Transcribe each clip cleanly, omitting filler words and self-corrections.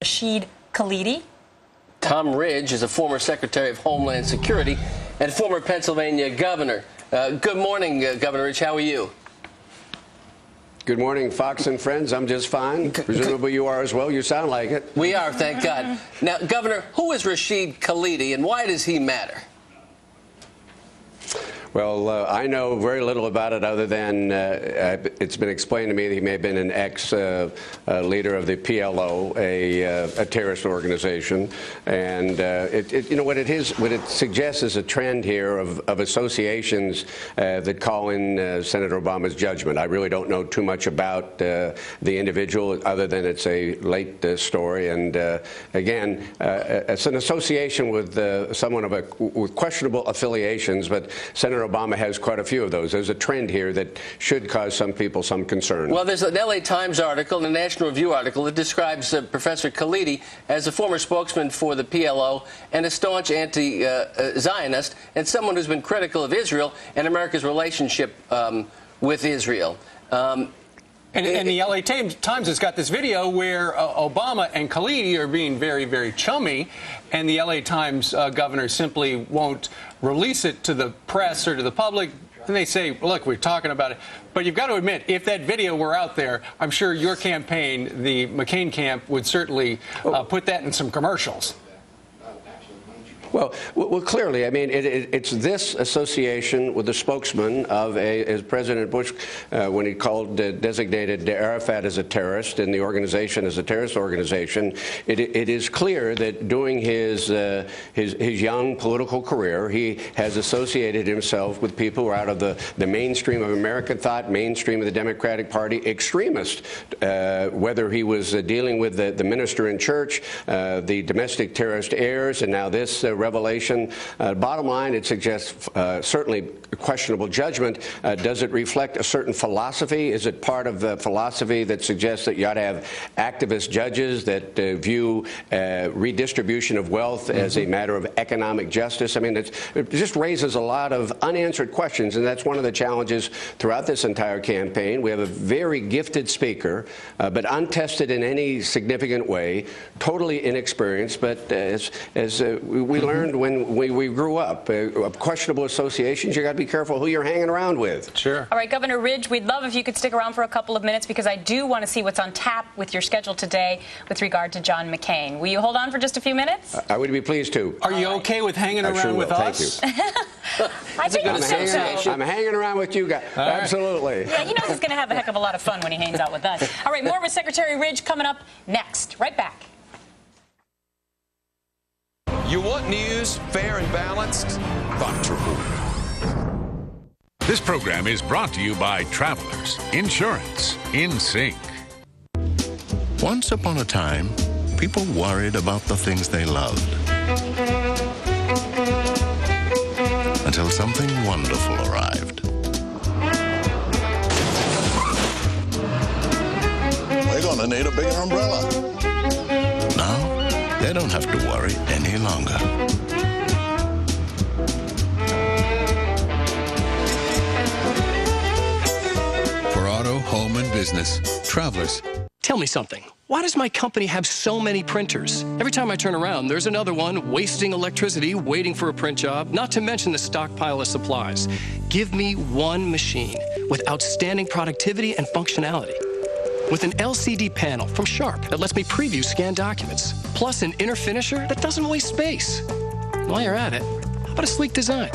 Rashid Khalidi. Tom Ridge is a former Secretary of Homeland Security and former Pennsylvania governor. Good morning, Governor Ridge. How are you? Good morning, Fox and friends. I'm just fine. Presumably you are as well. You sound like it. We are, thank God. Now, Governor, who is Rashid Khalidi and why does he matter? Well, I know very little about it other than it's been explained to me that he may have been an ex-leader of the PLO, a terrorist organization. And you know what it suggests is a trend here of associations that call in Senator Obama's judgment. I really don't know too much about the individual other than it's a late story. And again, it's an association with someone with questionable affiliations, but Senator Obama has quite a few of those. There's a trend here that should cause some people some concern. Well, there's an LA Times article and a National Review article that describes Professor Khalidi as a former spokesman for the PLO and a staunch anti-Zionist and someone who's been critical of Israel and America's relationship with Israel. And the LA Times has got this video where Obama and Khalidi are being very, very chummy, and the LA Times governor simply won't release it to the press or to the public. And they say, look, we're talking about it. But you've got to admit, if that video were out there, I'm sure your campaign, the McCain camp, would certainly put that in some commercials. Well, clearly, I mean, it's this association with the spokesman of as President Bush, when he designated Arafat as a terrorist and the organization as a terrorist organization, it is clear that during his young political career, he has associated himself with people who are out of the mainstream of American thought, mainstream of the Democratic Party, extremist, whether he was dealing with the minister in church, the domestic terrorist Ayers, and now this revelation. Bottom line, it suggests certainly questionable judgment. Does it reflect a certain philosophy? Is it part of the philosophy that suggests that you ought to have activist judges that view redistribution of wealth as a matter of economic justice? I mean, it just raises a lot of unanswered questions, and that's one of the challenges throughout this entire campaign. We have a very gifted speaker, but untested in any significant way, totally inexperienced, but as we learned when we grew up, questionable associations, you got to be careful who you're hanging around with. Sure. All right, Governor Ridge, we'd love if you could stick around for a couple of minutes because I do want to see what's on tap with your schedule today with regard to John McCain. Will you hold on for just a few minutes? I would be pleased to. Are you okay with hanging around with us? Thank you. I think so. I'm hanging around with you guys. Right. Absolutely. Yeah, he knows he's going to have a heck of a lot of fun when he hangs out with us. All right, more with Secretary Ridge coming up next. Right back. You want news fair and balanced? Fox Report. This program is brought to you by Travelers Insurance in Sync. Once upon a time, people worried about the things they loved. Until something wonderful arrived. We're gonna need a bigger umbrella. Now, they don't have to worry any longer. For auto, home, and business, Travelers. Tell me something. Why does my company have so many printers? Every time I turn around, there's another one wasting electricity, waiting for a print job, not to mention the stockpile of supplies. Give me one machine with outstanding productivity and functionality. With an LCD panel from Sharp that lets me preview scanned documents, plus an inner finisher that doesn't waste space. While you're at it, how about a sleek design?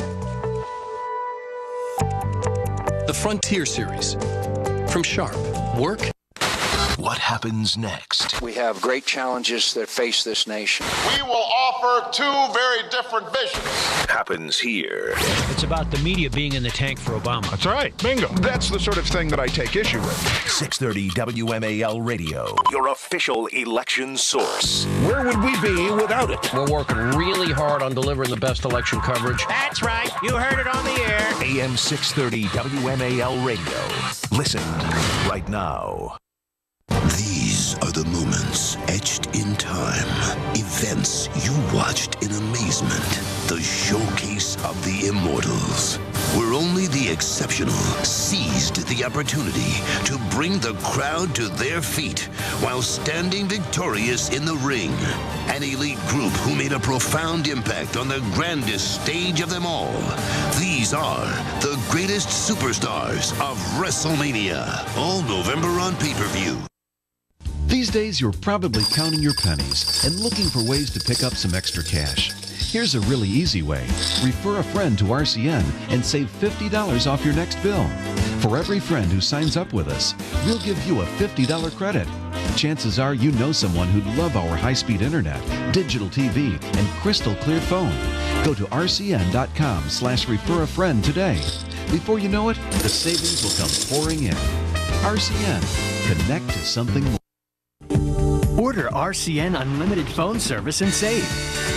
The Frontier series from Sharp. Work. What happens next? We have great challenges that face this nation. We will offer two very different visions. Happens here. It's about the media being in the tank for Obama. That's right. Bingo. That's the sort of thing that I take issue with. 630 WMAL Radio, your official election source. Where would we be without it? We're working really hard on delivering the best election coverage. That's right. You heard it on the air. AM 630 WMAL Radio. Listen right now. These are the moments stretched in time. Events you watched in amazement. The showcase of the immortals. Where only the exceptional seized the opportunity to bring the crowd to their feet while standing victorious in the ring. An elite group who made a profound impact on the grandest stage of them all. These are the greatest superstars of WrestleMania. All November on pay-per-view. These days, you're probably counting your pennies and looking for ways to pick up some extra cash. Here's a really easy way. Refer a friend to RCN and save $50 off your next bill. For every friend who signs up with us, we'll give you a $50 credit. Chances are you know someone who'd love our high-speed internet, digital TV, and crystal clear phone. Go to rcn.com/refer a friend today. Before you know it, the savings will come pouring in. RCN. Connect to something more. Order RCN Unlimited phone service and save.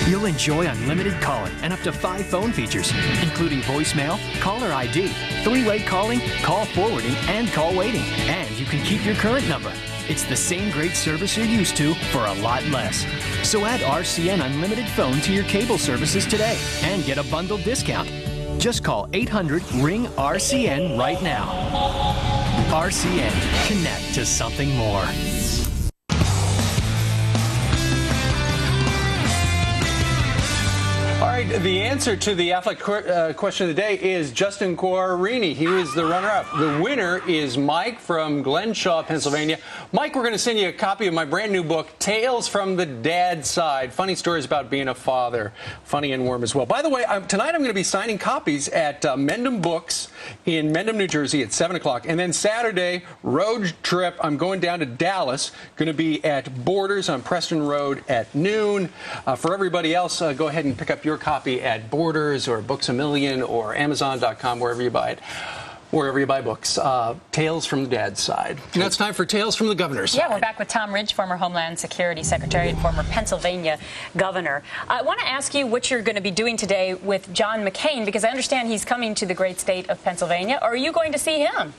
You'll enjoy unlimited calling and up to 5 phone features, including voicemail, caller ID, 3-way calling, call forwarding, and call waiting. And you can keep your current number. It's the same great service you're used to for a lot less. So add RCN Unlimited phone to your cable services today and get a bundled discount. Just call 800-RING-RCN right now. RCN. Connect to something more. All right, the answer to the Affleck question of the day is Justin Guarini. He was the runner-up. The winner is Mike from Glenshaw, Pennsylvania. Mike, we're going to send you a copy of my brand new book, Tales from the Dad Side. Funny stories about being a father. Funny and warm as well. By the way, tonight I'm going to be signing copies at Mendham Books in Mendham, New Jersey at 7 o'clock. And then Saturday, road trip, I'm going down to Dallas. Going to be at Borders on Preston Road at noon. For everybody else, go ahead and pick up your copy at Borders or Books A Million or Amazon.com, wherever you buy it. Wherever you buy books. Tales from the Dad's Side. Now it's time for Tales from the Governor's Side. Yeah, we're back with Tom Ridge, former Homeland Security Secretary and former Pennsylvania governor. I want to ask you what you're going to be doing today with John McCain, because I understand he's coming to the great state of Pennsylvania. Or are you going to see him?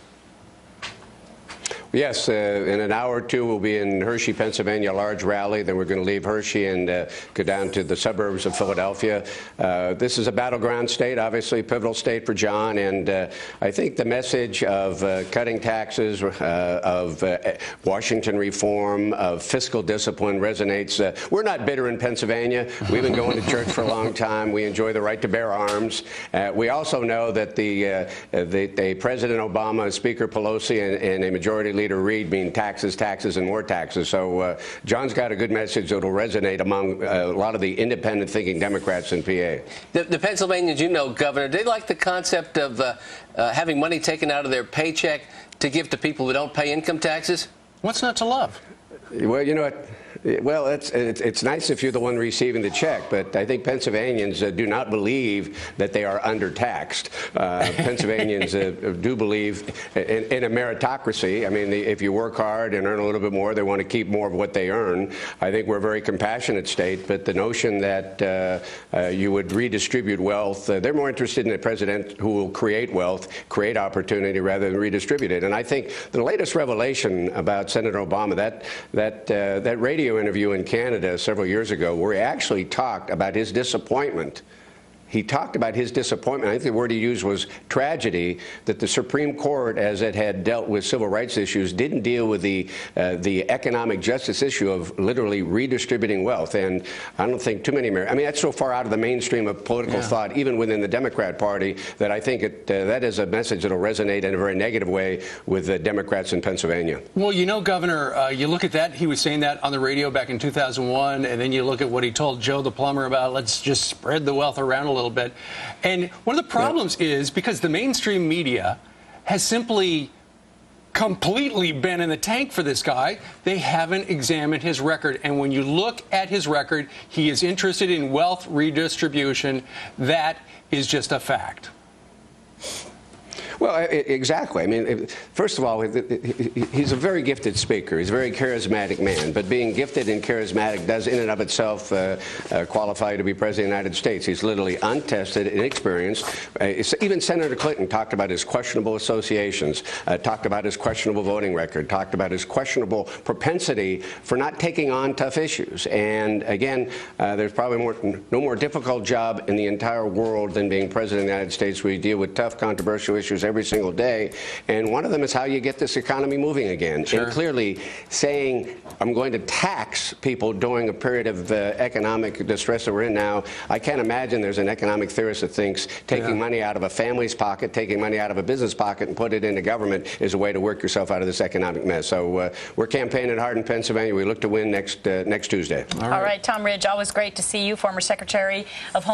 Yes, in an hour or two, we'll be in Hershey, Pennsylvania, a large rally. Then we're going to leave Hershey and go down to the suburbs of Philadelphia. This is a battleground state, obviously, pivotal state for John. And I think the message of cutting taxes, of Washington reform, of fiscal discipline resonates. We're not bitter in Pennsylvania. We've been going to church for a long time. We enjoy the right to bear arms. We also know that the President Obama, Speaker Pelosi, and a majority leader Reid mean taxes, taxes, and more taxes. So John's got a good message that will resonate among a lot of the independent thinking Democrats in PA. The Pennsylvanians, you know, Governor, they like the concept of having money taken out of their paycheck to give to people who don't pay income taxes. What's not to love? Well, you know what? Well, it's nice if you're the one receiving the check, but I think Pennsylvanians do not believe that they are undertaxed. Pennsylvanians do believe in a meritocracy. I mean, if you work hard and earn a little bit more, they want to keep more of what they earn. I think we're a very compassionate state, but the notion that you would redistribute wealth, they're more interested in a president who will create wealth, create opportunity, rather than redistribute it. And I think the latest revelation about Senator Obama, that radio interview in Canada several years ago where he actually talked about his disappointment. He talked about his disappointment. I think the word he used was tragedy, that the Supreme Court, as it had dealt with civil rights issues, didn't deal with the economic justice issue of literally redistributing wealth. And I don't think too many Americans, I mean, that's so far out of the mainstream of political thought, even within the Democrat Party, that I think that is a message that will resonate in a very negative way with the Democrats in Pennsylvania. Well, you know, Governor, you look at that, he was saying that on the radio back in 2001, and then you look at what he told Joe the plumber about, let's just spread the wealth around a little bit. And one of the problems is because the mainstream media has simply completely been in the tank for this guy. They haven't examined his record. And when you look at his record, he is interested in wealth redistribution. That is just a fact. Well, exactly. I mean, first of all, he's a very gifted speaker. He's a very charismatic man. But being gifted and charismatic does in and of itself qualify to be President of the United States. He's literally untested, inexperienced. Even Senator Clinton talked about his questionable associations, talked about his questionable voting record, talked about his questionable propensity for not taking on tough issues. And again, there's probably no more difficult job in the entire world than being President of the United States, where you deal with tough, controversial issues every single day. And one of them is how you get this economy moving again. Sure. And clearly saying, I'm going to tax people during a period of economic distress that we're in now, I can't imagine there's an economic theorist that thinks taking money out of a family's pocket, taking money out of a business pocket and put it into government is a way to work yourself out of this economic mess. So we're campaigning hard in Pennsylvania. We look to win next Tuesday. All right, Tom Ridge, always great to see you, former Secretary of Homeland